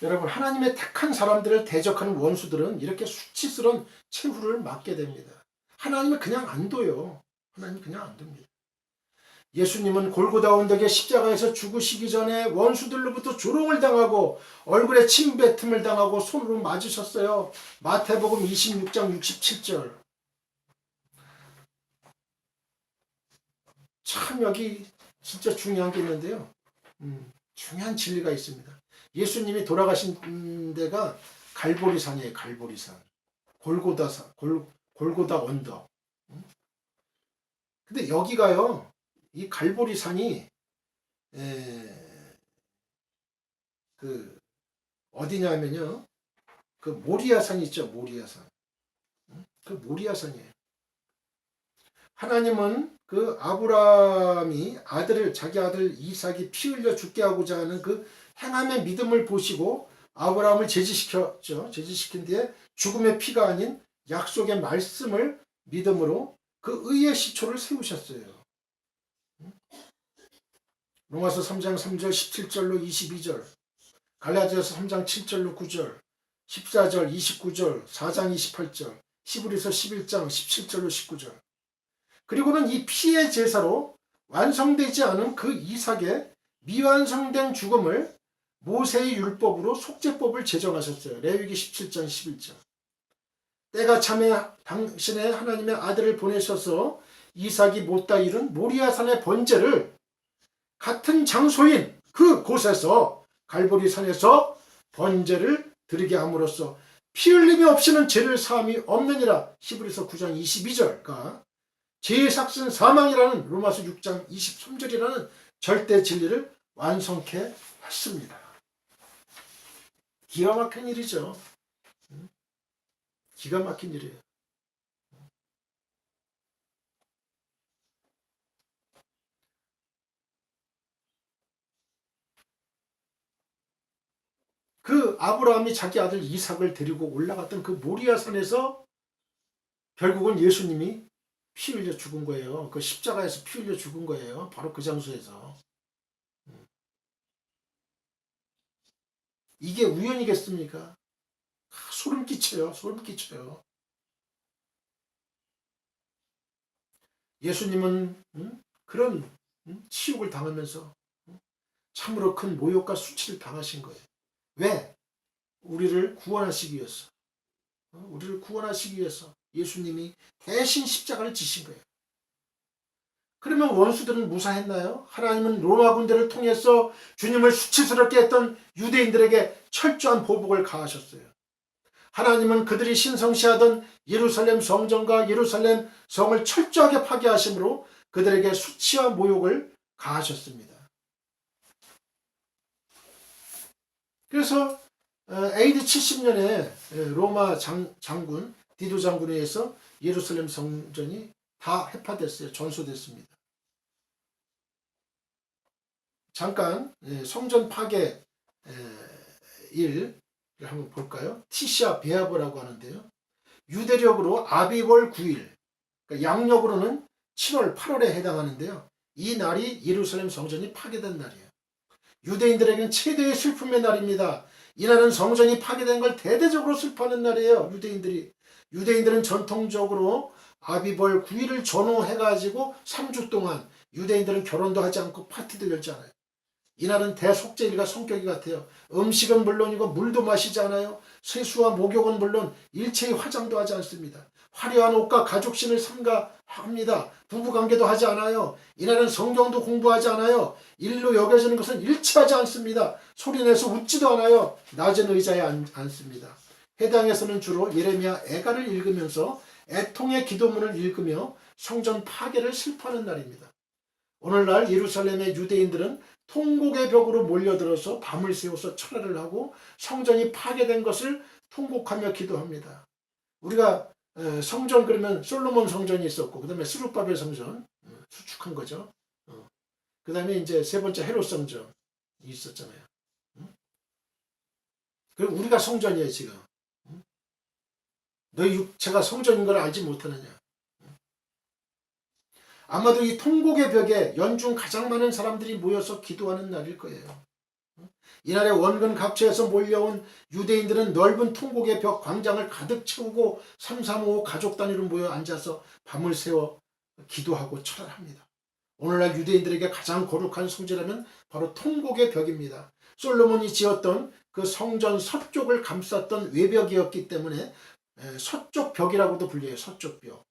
여러분, 하나님의 택한 사람들을 대적하는 원수들은 이렇게 수치스러운 최후를 맞게 됩니다. 하나님은 그냥 안 둬요. 하나님은 그냥 안 둡니다. 예수님은 골고다 언덕의 십자가에서 죽으시기 전에 원수들로부터 조롱을 당하고 얼굴에 침뱉음을 당하고 손으로 맞으셨어요. 마태복음 26장 67절. 참 여기 진짜 중요한 게 있는데요. 중요한 진리가 있습니다. 예수님이 돌아가신 데가 갈보리산이에요. 갈보리산. 골고다 언덕. 근데 여기가요. 이 갈보리산이 그 어디냐면요. 그 모리아산 있죠. 모리아산. 그 모리아산이에요. 하나님은 그 아브라함이 자기 아들 이삭이 피 흘려 죽게 하고자 하는 그 행함의 믿음을 보시고 아브라함을 제지시켰죠. 제지시킨 뒤에 죽음의 피가 아닌 약속의 말씀을 믿음으로 그 의의 시초를 세우셨어요. 로마서 3장 3절 17절로 22절, 갈라디아서 3장 7절로 9절, 14절 29절, 4장 28절, 히브리서 11장 17절로 19절. 그리고는 이 피의 제사로 완성되지 않은 그 이삭의 미완성된 죽음을 모세의 율법으로 속죄법을 제정하셨어요. 레위기 17장 11절. 때가 참에 당신의 하나님의 아들을 보내셔서 이삭이 못다 이룬 모리아산의 번제를 같은 장소인 그 곳에서 갈보리산에서 번제를 드리게 함으로써 피 흘림이 없이는 죄를 사함이 없느니라. 히브리서 9장 22절과 죄의 삭슨 사망이라는 로마서 6장 23절이라는 절대 진리를 완성케 했습니다. 기가 막힌 일이죠. 기가 막힌 일이에요. 그 아브라함이 자기 아들 이삭을 데리고 올라갔던 그 모리아산에서 결국은 예수님이 피 흘려 죽은 거예요. 그 십자가에서 피 흘려 죽은 거예요. 바로 그 장소에서. 이게 우연이겠습니까? 소름 끼쳐요. 소름 끼쳐요. 예수님은 그런 치욕을 당하면서 참으로 큰 모욕과 수치를 당하신 거예요. 왜? 우리를 구원하시기 위해서. 우리를 구원하시기 위해서 예수님이 대신 십자가를 지신 거예요. 그러면 원수들은 무사했나요? 하나님은 로마 군대를 통해서 주님을 수치스럽게 했던 유대인들에게 철저한 보복을 가하셨어요. 하나님은 그들이 신성시하던 예루살렘 성전과 예루살렘 성을 철저하게 파괴하심으로 그들에게 수치와 모욕을 가하셨습니다. 그래서 AD 70년에 로마 장군 디도 장군에 의해서 예루살렘 성전이 다 해파됐어요. 전소됐습니다. 잠깐 성전 파괴 일을 한번 볼까요? 티샤 베아브라고 하는데요. 유대력으로 아비월 9일, 그러니까 양력으로는 7월, 8월에 해당하는데요. 이 날이 예루살렘 성전이 파괴된 날이에요. 유대인들에게는 최대의 슬픔의 날입니다. 이날은 성전이 파괴된 걸 대대적으로 슬퍼하는 날이에요. 유대인들은 전통적으로 아비벌 9일을 전후해가지고 3주 동안 유대인들은 결혼도 하지 않고 파티도 열지 않아요. 이날은 대속죄일과 성격이 같아요. 음식은 물론이고 물도 마시지 않아요. 세수와 목욕은 물론 일체의 화장도 하지 않습니다. 화려한 옷과 가족신을 삼가합니다. 부부관계도 하지 않아요. 이날은 성경도 공부하지 않아요. 일로 여겨지는 것은 일치하지 않습니다. 소리내서 웃지도 않아요. 낮은 의자에 앉습니다. 해당에서는 주로 예레미야 애가를 읽으면서 애통의 기도문을 읽으며 성전 파괴를 슬퍼하는 날입니다. 오늘날 예루살렘의 유대인들은 통곡의 벽으로 몰려들어서 밤을 새워서 철회를 하고 성전이 파괴된 것을 통곡하며 기도합니다. 우리가 성전 그러면 솔로몬 성전이 있었고, 그 다음에 스룹바벨 성전, 수축한 거죠. 그 다음에 이제 세 번째 헤롯 성전이 있었잖아요. 그럼 우리가 성전이에요, 지금. 너희 육체가 성전인 걸 알지 못하느냐. 아마도 이 통곡의 벽에 연중 가장 많은 사람들이 모여서 기도하는 날일 거예요. 이날에 원근 각처에서 몰려온 유대인들은 넓은 통곡의 벽 광장을 가득 채우고 335 가족 단위로 모여 앉아서 밤을 새워 기도하고 철학합니다. 오늘날 유대인들에게 가장 거룩한 성지라면 바로 통곡의 벽입니다. 솔로몬이 지었던 그 성전 서쪽을 감쌌던 외벽이었기 때문에 서쪽 벽이라고도 불려요. 서쪽 벽.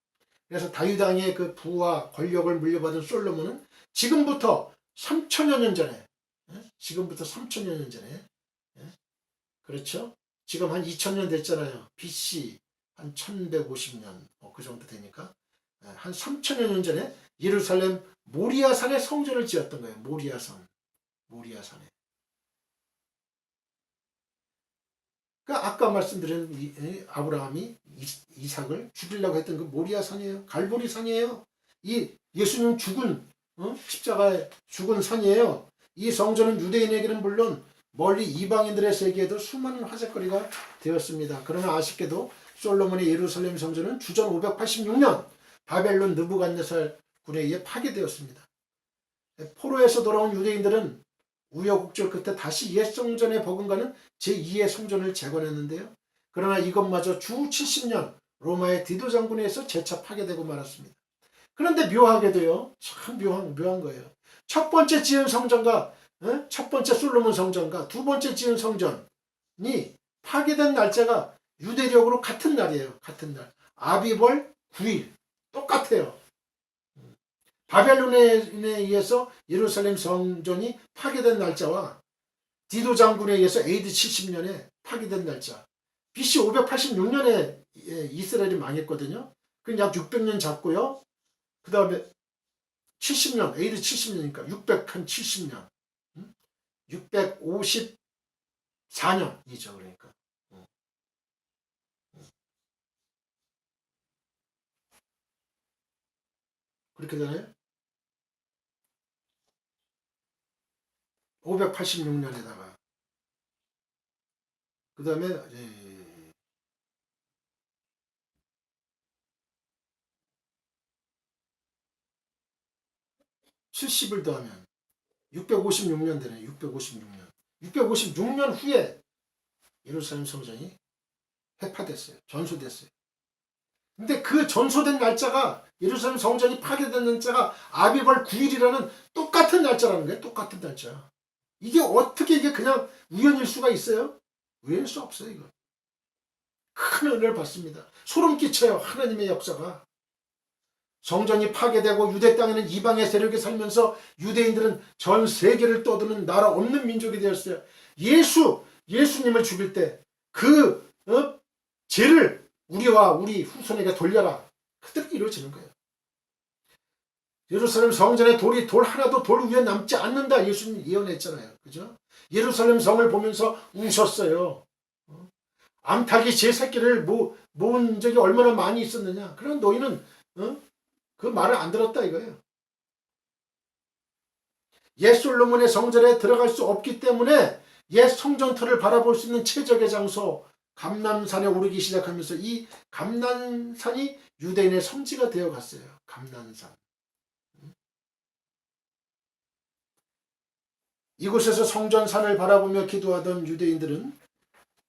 그래서 다윗 왕의 그 부와 권력을 물려받은 솔로몬은 지금부터 3천여 년 전에, 지금부터 3천여 년 전에, 그렇죠? 지금 한 2000년 됐잖아요. BC 한 1150년 그 정도 되니까 한 3000여 년 전에 예루살렘 모리아산에 성전을 지었던 거예요. 모리아산에. 그러니까 아까 말씀드린 아브라함이 이삭을 죽이려고 했던 그 모리아산이에요. 갈보리산이에요. 이 예수님 죽은 십자가에 죽은 산이에요. 이 성전은 유대인에게는 물론 멀리 이방인들의 세계에도 수많은 화제거리가 되었습니다. 그러나 아쉽게도 솔로몬의 예루살렘 성전은 주전 586년 바벨론 느부갓네살 군에 의해 파괴되었습니다. 포로에서 돌아온 유대인들은 우여곡절 끝에 다시 옛 성전에 버금가는 제2의 성전을 재건했는데요. 그러나 이것마저 주 70년 로마의 디도 장군에 의해서 재차 파괴되고 말았습니다. 그런데 묘하게도요, 참 묘한 거예요. 첫 번째 지은 성전과 첫 번째 솔로몬 성전과 두 번째 지은 성전이 파괴된 날짜가 유대력으로 같은 날이에요. 같은 날. 아비벌 9일. 똑같아요. 바벨론에 의해서 예루살렘 성전이 파괴된 날짜와 디도 장군에 의해서 AD 70년에 파괴된 날짜. BC 586년에 이스라엘이 망했거든요. 그럼 약 600년 잡고요. 그 다음에 70년, AD 70년이니까 670년. 654년이죠. 그러니까. 그렇게 되나요? 586년에다가 그 다음에 70을 더하면 656년 되네. 656년 후에 예루살렘 성전이 회파됐어요. 전소됐어요. 근데 그 전소된 날짜가 예루살렘 성전이 파괴된 날짜가 아비벌 9일이라는 똑같은 날짜라는 거예요. 똑같은 날짜. 이게 어떻게 이게 그냥 우연일 수가 있어요? 우연일 수 없어요. 이거. 큰 은혜를 받습니다. 소름 끼쳐요. 하나님의 역사가. 성전이 파괴되고 유대 땅에는 이방의 세력이 살면서 유대인들은 전 세계를 떠드는 나라 없는 민족이 되었어요. 예수님을 죽일 때 그 죄를 우리와 우리 후손에게 돌려라. 그대로 이루어지는 거예요. 예루살렘 성전에 돌 하나도 돌 위에 남지 않는다. 예수님 예언했잖아요. 그죠? 예루살렘 성을 보면서 우셨어요. 암탉이 제 새끼를 모은 적이 얼마나 많이 있었느냐. 그런 너희는 그 말을 안 들었다 이거예요. 옛 솔로몬의 성전에 들어갈 수 없기 때문에 옛 성전터를 바라볼 수 있는 최적의 장소 감람산에 오르기 시작하면서 이 감람산이 유대인의 성지가 되어갔어요. 감람산. 이곳에서 성전산을 바라보며 기도하던 유대인들은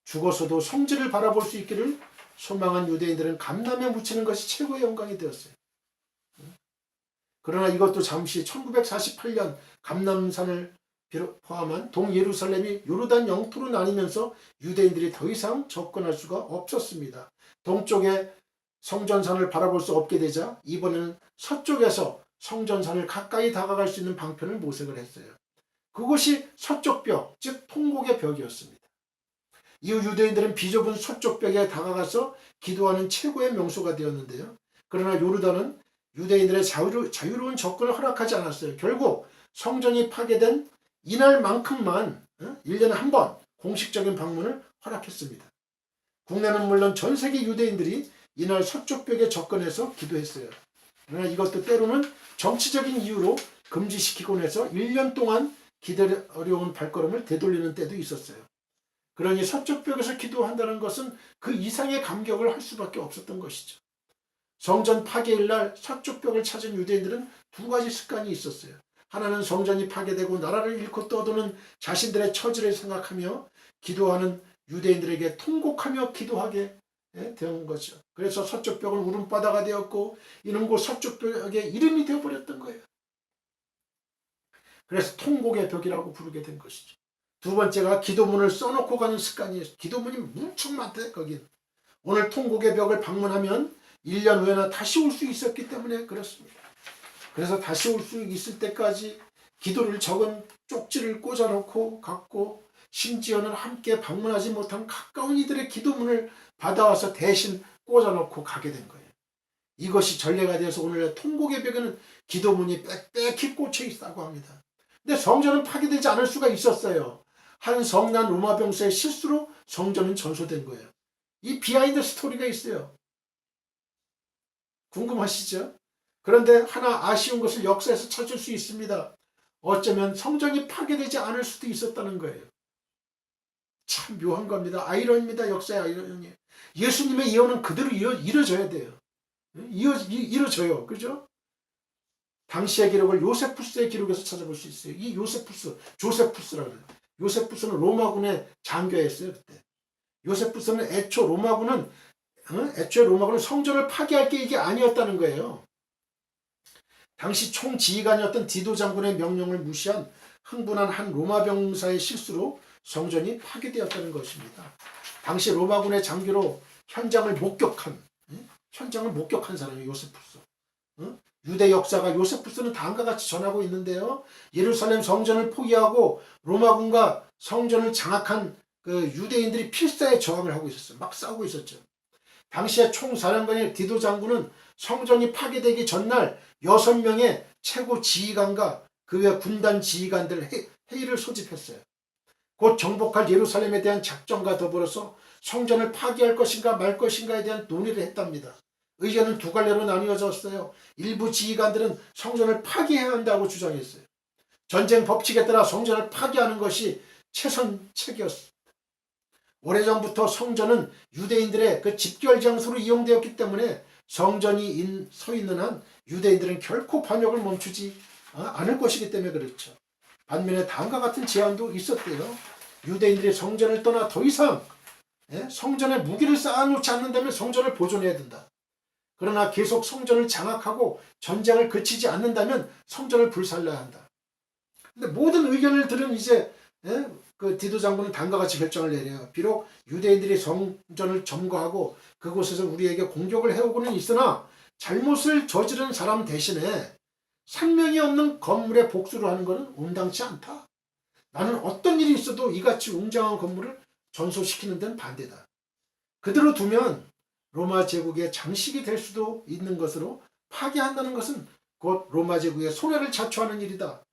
죽어서도 성지를 바라볼 수 있기를 소망한 유대인들은 감람에 묻히는 것이 최고의 영광이 되었어요. 그러나 이것도 잠시 1948년 감람산을 포함한 동예루살렘이 요르단 영토로 나뉘면서 유대인들이 더 이상 접근할 수가 없었습니다. 동쪽에 성전산을 바라볼 수 없게 되자 이번에는 서쪽에서 성전산을 가까이 다가갈 수 있는 방편을 모색을 했어요. 그곳이 서쪽 벽, 즉 통곡의 벽이었습니다. 이후 유대인들은 비좁은 서쪽 벽에 다가가서 기도하는 최고의 명소가 되었는데요. 그러나 요르단은 유대인들의 자유로운 접근을 허락하지 않았어요. 결국 성전이 파괴된 이날만큼만 1년에 한 번 공식적인 방문을 허락했습니다. 국내는 물론 전 세계 유대인들이 이날 서쪽 벽에 접근해서 기도했어요. 그러나 이것도 때로는 정치적인 이유로 금지시키곤 해서 1년 동안 기다려온 발걸음을 되돌리는 때도 있었어요. 그러니 서쪽 벽에서 기도한다는 것은 그 이상의 감격을 할 수밖에 없었던 것이죠. 성전 파괴일 날 서쪽 벽을 찾은 유대인들은 두 가지 습관이 있었어요. 하나는 성전이 파괴되고 나라를 잃고 떠도는 자신들의 처지를 생각하며 기도하는 유대인들에게 통곡하며 기도하게 된 거죠. 그래서 서쪽 벽은 울음바다가 되었고 이는 곧 서쪽 벽의 이름이 되어버렸던 거예요. 그래서 통곡의 벽이라고 부르게 된 것이죠. 두 번째가 기도문을 써놓고 가는 습관이에요. 기도문이 무척 많대 거긴. 오늘 통곡의 벽을 방문하면 1년 후에나 다시 올 수 있었기 때문에 그렇습니다. 그래서 다시 올 수 있을 때까지 기도를 적은 쪽지를 꽂아놓고 갔고 심지어는 함께 방문하지 못한 가까운 이들의 기도문을 받아와서 대신 꽂아놓고 가게 된 거예요. 이것이 전례가 되어서 오늘의 통곡의 벽에는 기도문이 빽빽히 꽂혀 있다고 합니다. 근데 성전은 파괴되지 않을 수가 있었어요. 한 성난 로마 병사의 실수로 성전은 전소된 거예요. 이 비하인드 스토리가 있어요. 궁금하시죠? 그런데 하나 아쉬운 것을 역사에서 찾을 수 있습니다. 어쩌면 성전이 파괴되지 않을 수도 있었다는 거예요. 참 묘한 겁니다. 아이러니입니다. 역사의 아이러니. 예수님의 예언은 그대로 이루어져야 돼요. 이루어져요. 그죠? 당시의 기록을 요세푸스의 기록에서 찾아볼 수 있어요. 이 조세푸스라고 해요. 요세푸스는 로마군의 장교였어요. 그때. 요세푸스는 애초에 로마군은 성전을 파괴할 게 이게 아니었다는 거예요. 당시 총지휘관이었던 디도 장군의 명령을 무시한 흥분한 한 로마 병사의 실수로 성전이 파괴되었다는 것입니다. 당시 로마군의 장교로 현장을 목격한 사람이 요세푸스. 유대 역사가 요세푸스는 다음과 같이 전하고 있는데요. 예루살렘 성전을 포기하고 로마군과 성전을 장악한 그 유대인들이 필사의 저항을 하고 있었어요. 막 싸우고 있었죠. 당시에 총사령관인 디도 장군은 성전이 파괴되기 전날 6명의 최고 지휘관과 그 외 군단 지휘관들 회의를 소집했어요. 곧 정복할 예루살렘에 대한 작전과 더불어서 성전을 파괴할 것인가 말 것인가에 대한 논의를 했답니다. 의견은 두 갈래로 나뉘어졌어요. 일부 지휘관들은 성전을 파괴해야 한다고 주장했어요. 전쟁 법칙에 따라 성전을 파괴하는 것이 최선책이었습니다. 오래전부터 성전은 유대인들의 그 집결 장소로 이용되었기 때문에 성전이 서 있는 한 유대인들은 결코 반역을 멈추지 않을 것이기 때문에 그렇죠. 반면에 다음과 같은 제안도 있었대요. 유대인들이 성전을 떠나 더 이상 성전에 무기를 쌓아놓지 않는다면 성전을 보존해야 된다. 그러나 계속 성전을 장악하고 전쟁을 그치지 않는다면 성전을 불살라야 한다. 근데 모든 의견을 들은 이제 그 디도 장군은 다음과 같이 결정을 내려요. 비록 유대인들이 성전을 점거하고 그곳에서 우리에게 공격을 해오고는 있으나 잘못을 저지른 사람 대신에 생명이 없는 건물에 복수를 하는 것은 온당치 않다. 나는 어떤 일이 있어도 이같이 웅장한 건물을 전소시키는 데는 반대다. 그대로 두면 로마 제국의 장식이 될 수도 있는 것으로 파괴한다는 것은 곧 로마 제국의 손해를 자초하는 일이다.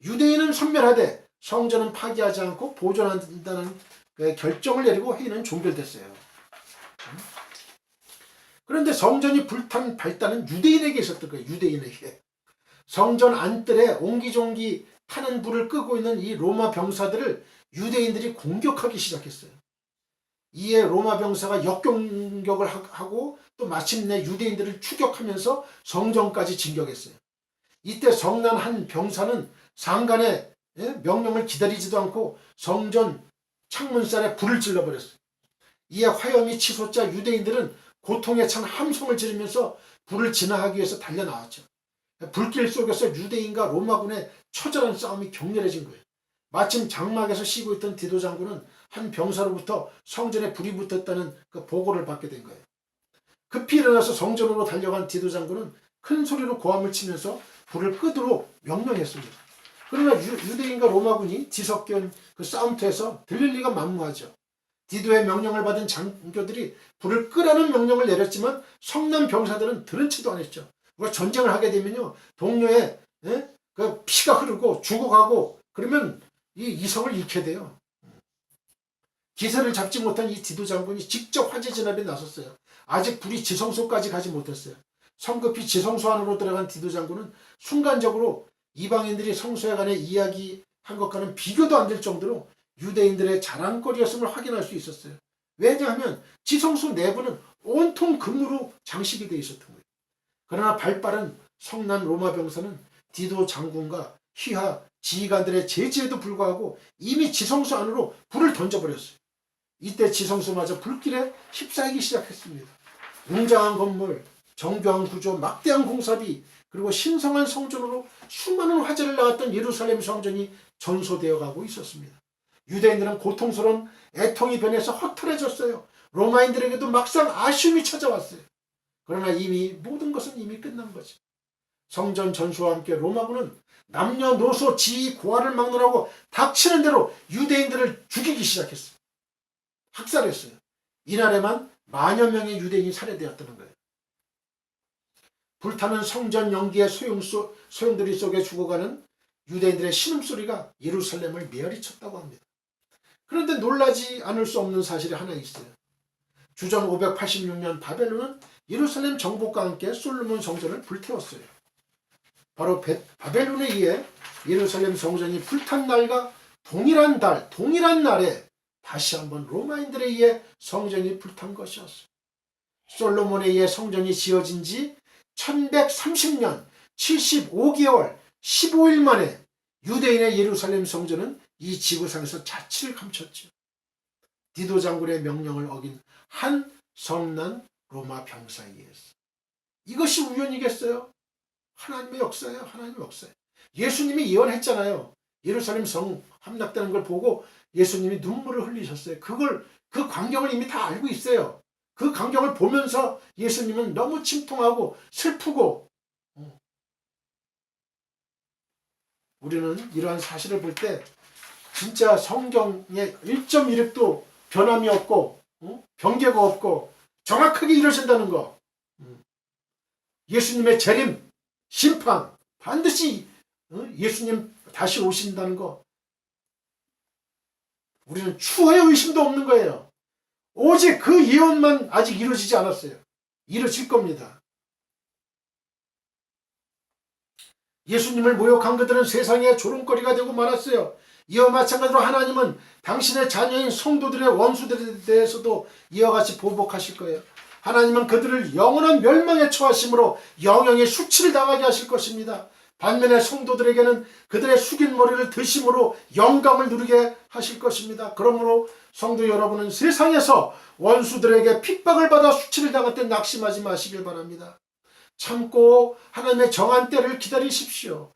유대인은 섬멸하되 성전은 파괴하지 않고 보존한다는 결정을 내리고 회의는 종결됐어요. 그런데 성전이 불탄 발단은 유대인에게 있었던 거예요. 유대인에게. 성전 안뜰에 옹기종기 타는 불을 끄고 있는 이 로마 병사들을 유대인들이 공격하기 시작했어요. 이에 로마 병사가 역공격을 하고 또 마침내 유대인들을 추격하면서 성전까지 진격했어요. 이때 성난 한 병사는 상관의 명령을 기다리지도 않고 성전 창문살에 불을 질러버렸어요. 이에 화염이 치솟자 유대인들은 고통에 찬 함성을 지르면서 불을 진화하기 위해서 달려나왔죠. 불길 속에서 유대인과 로마군의 처절한 싸움이 격렬해진 거예요. 마침 장막에서 쉬고 있던 디도 장군은 한 병사로부터 성전에 불이 붙었다는 그 보고를 받게 된 거예요. 급히 일어나서 성전으로 달려간 디도 장군은 큰 소리로 고함을 치면서 불을 끄도록 명령했습니다. 그러나 유대인과 로마군이 뒤섞인 그 싸움터에서 들릴 리가 만무하죠. 디도의 명령을 받은 장교들이 불을 끄라는 명령을 내렸지만 성난 병사들은 들은 채도 안 했죠. 우리가 전쟁을 하게 되면요, 동료의 그 피가 흐르고 죽어가고 그러면 이 이성을 잃게 돼요. 기세를 잡지 못한 이 디도 장군이 직접 화재 진압에 나섰어요. 아직 불이 지성소까지 가지 못했어요. 성급히 지성소 안으로 들어간 디도 장군은 순간적으로 이방인들이 성소에 관해 이야기한 것과는 비교도 안 될 정도로 유대인들의 자랑거리였음을 확인할 수 있었어요. 왜냐하면 지성소 내부는 온통 금으로 장식이 되어 있었던 거예요. 그러나 발빠른 성난 로마 병사는 디도 장군과 휘하 지휘관들의 제지에도 불구하고 이미 지성소 안으로 불을 던져버렸어요. 이때 지성소마저 불길에 휩싸이기 시작했습니다. 웅장한 건물, 정교한 구조, 막대한 공사비, 그리고 신성한 성전으로 수많은 화제를 낳았던 예루살렘 성전이 전소되어 가고 있었습니다. 유대인들은 고통스러운 애통이 변해서 허탈해졌어요. 로마인들에게도 막상 아쉬움이 찾아왔어요. 그러나 이미 모든 것은 이미 끝난 거죠. 성전 전소와 함께 로마군은 남녀노소 지위 고하를 막론하고 닥치는 대로 유대인들을 죽이기 시작했어요. 학살했어요. 이날에만 만여 명의 유대인이 살해되었다는 거예요. 불타는 성전 연기의 소용돌이 속에 죽어가는 유대인들의 신음소리가 예루살렘을 메아리쳤다고 합니다. 그런데 놀라지 않을 수 없는 사실이 하나 있어요. 주전 586년 바벨론은 예루살렘 정복과 함께 솔로몬 성전을 불태웠어요. 바로 바벨론에 의해 예루살렘 성전이 불탄 날과 동일한 날에 다시 한번 로마인들에 의해 성전이 불탄 것이었어요. 솔로몬에 의해 성전이 지어진 지 1130년 75개월 15일 만에 유대인의 예루살렘 성전은 이 지구상에서 자취를 감췄죠. 디도 장군의 명령을 어긴 한 성난 로마 병사에 의해서. 이것이 우연이겠어요? 하나님의 역사예요. 하나님의 역사예요. 예수님이 예언했잖아요. 예루살렘 성 함락되는 걸 보고 예수님이 눈물을 흘리셨어요. 그 광경을 이미 다 알고 있어요. 그 광경을 보면서 예수님은 너무 침통하고 슬프고, 우리는 이러한 사실을 볼 때 진짜 성경에 1.1획도 변함이 없고 변개가 없고 정확하게 이루어진다는 거, 예수님의 재림, 심판, 반드시 예수님 다시 오신다는 거, 우리는 추호의 의심도 없는 거예요. 오직 그 예언만 아직 이루어지지 않았어요. 이루어질 겁니다. 예수님을 모욕한 그들은 세상의 조롱거리가 되고 말았어요. 이와 마찬가지로 하나님은 당신의 자녀인 성도들의 원수들에 대해서도 이와 같이 보복하실 거예요. 하나님은 그들을 영원한 멸망에 처하심으로 영영의 수치를 당하게 하실 것입니다. 반면에 성도들에게는 그들의 숙인 머리를 드심으로 영광을 누리게 하실 것입니다. 그러므로 성도 여러분은 세상에서 원수들에게 핍박을 받아 수치를 당할 때 낙심하지 마시길 바랍니다. 참고 하나님의 정한 때를 기다리십시오.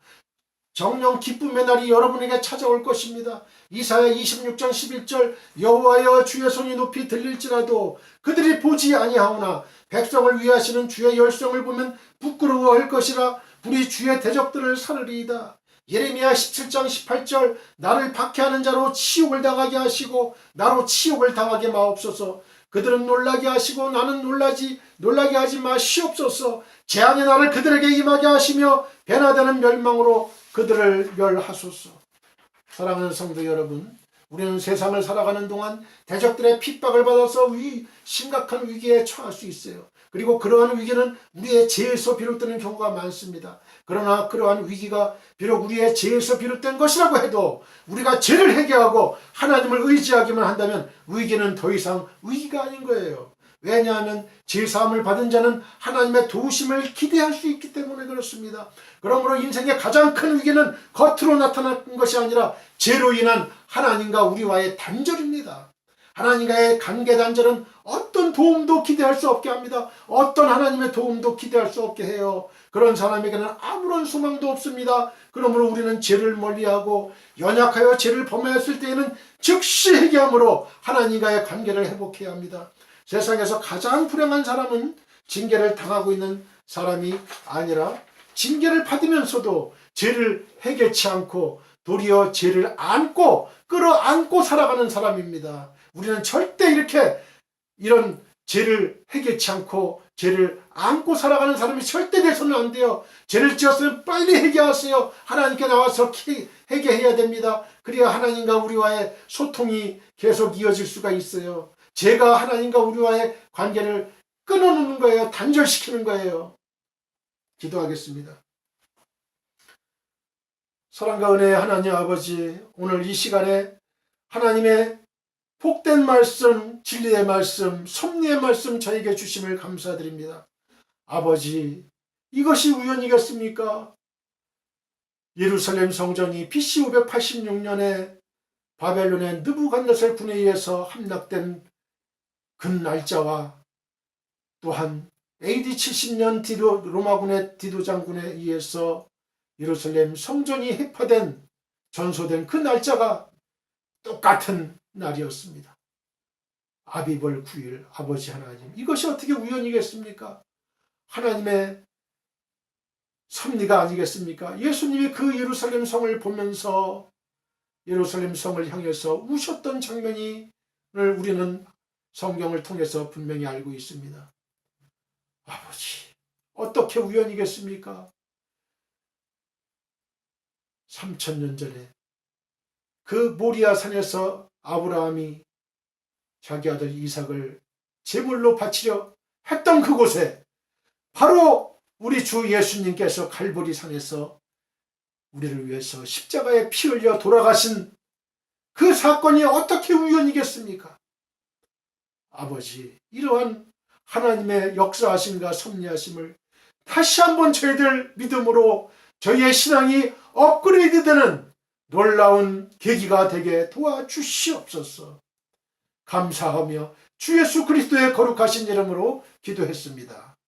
정령 기쁨의 날이 여러분에게 찾아올 것입니다. 이사야 26장 11절 여호와여 주의 손이 높이 들릴지라도 그들이 보지 아니하오나 백성을 위하시는 주의 열성을 보면 부끄러워할 것이라 우리 주의 대적들을 살으리이다. 예레미야 17장 18절 나를 박해하는 자로 치욕을 당하게 하시고 나로 치욕을 당하게 마옵소서. 그들은 놀라게 하시고 나는 놀라게 하지 마시옵소서. 재앙의 날을 그들에게 임하게 하시며 변화되는 멸망으로 그들을 멸하소서. 사랑하는 성도 여러분, 우리는 세상을 살아가는 동안 대적들의 핍박을 받아서 심각한 위기에 처할 수 있어요. 그리고 그러한 위기는 우리의 죄에서 비롯되는 경우가 많습니다. 그러나 그러한 위기가 비록 우리의 죄에서 비롯된 것이라고 해도 우리가 죄를 회개하고 하나님을 의지하기만 한다면 위기는 더 이상 위기가 아닌 거예요. 왜냐하면 죄사함을 받은 자는 하나님의 도우심을 기대할 수 있기 때문에 그렇습니다. 그러므로 인생의 가장 큰 위기는 겉으로 나타나는 것이 아니라 죄로 인한 하나님과 우리와의 단절입니다. 하나님과의 관계 단절은 어떤 도움도 기대할 수 없게 합니다. 어떤 하나님의 도움도 기대할 수 없게 해요. 그런 사람에게는 아무런 소망도 없습니다. 그러므로 우리는 죄를 멀리하고 연약하여 죄를 범하였을 때에는 즉시 회개함으로 하나님과의 관계를 회복해야 합니다. 세상에서 가장 불행한 사람은 징계를 당하고 있는 사람이 아니라 징계를 받으면서도 죄를 회개치 않고 도리어 죄를 안고 끌어안고 살아가는 사람입니다. 우리는 절대 이런 죄를 회개치 않고 죄를 안고 살아가는 사람이 절대 돼서는 안 돼요. 죄를 지었으면 빨리 회개하세요. 하나님께 나와서 회개해야 됩니다. 그래야 하나님과 우리와의 소통이 계속 이어질 수가 있어요. 죄가 하나님과 우리와의 관계를 끊어놓는 거예요. 단절시키는 거예요. 기도하겠습니다. 사랑과 은혜의 하나님 아버지, 오늘 이 시간에 하나님의 복된 말씀, 진리의 말씀, 섭리의 말씀 저에게 주심을 감사드립니다. 아버지, 이것이 우연이겠습니까? 예루살렘 성전이 BC 586년에 바벨론의 느부갓네살 군에 의해서 함락된 그 날짜와 또한 AD 70년 로마군의 디도 장군에 의해서 예루살렘 성전이 해파된 전소된 그 날짜가 똑같은 날이었습니다. 아비벌 9일 아버지 하나님, 이것이 어떻게 우연이겠습니까? 하나님의 섭리가 아니겠습니까? 예수님이 그 예루살렘 성을 보면서 예루살렘 성을 향해서 우셨던 장면을 우리는 성경을 통해서 분명히 알고 있습니다. 아버지, 어떻게 우연이겠습니까? 3000년 전에 그 모리아 산에서 아브라함이 자기 아들 이삭을 제물로 바치려 했던 그곳에 바로 우리 주 예수님께서 갈보리 산에서 우리를 위해서 십자가에 피 흘려 돌아가신 그 사건이 어떻게 우연이겠습니까? 아버지, 이러한 하나님의 역사하심과 섭리하심을 다시 한번 저희들 믿음으로 저희의 신앙이 업그레이드되는 놀라운 계기가 되게 도와주시옵소서. 감사하며 주 예수 그리스도의 거룩하신 이름으로 기도했습니다.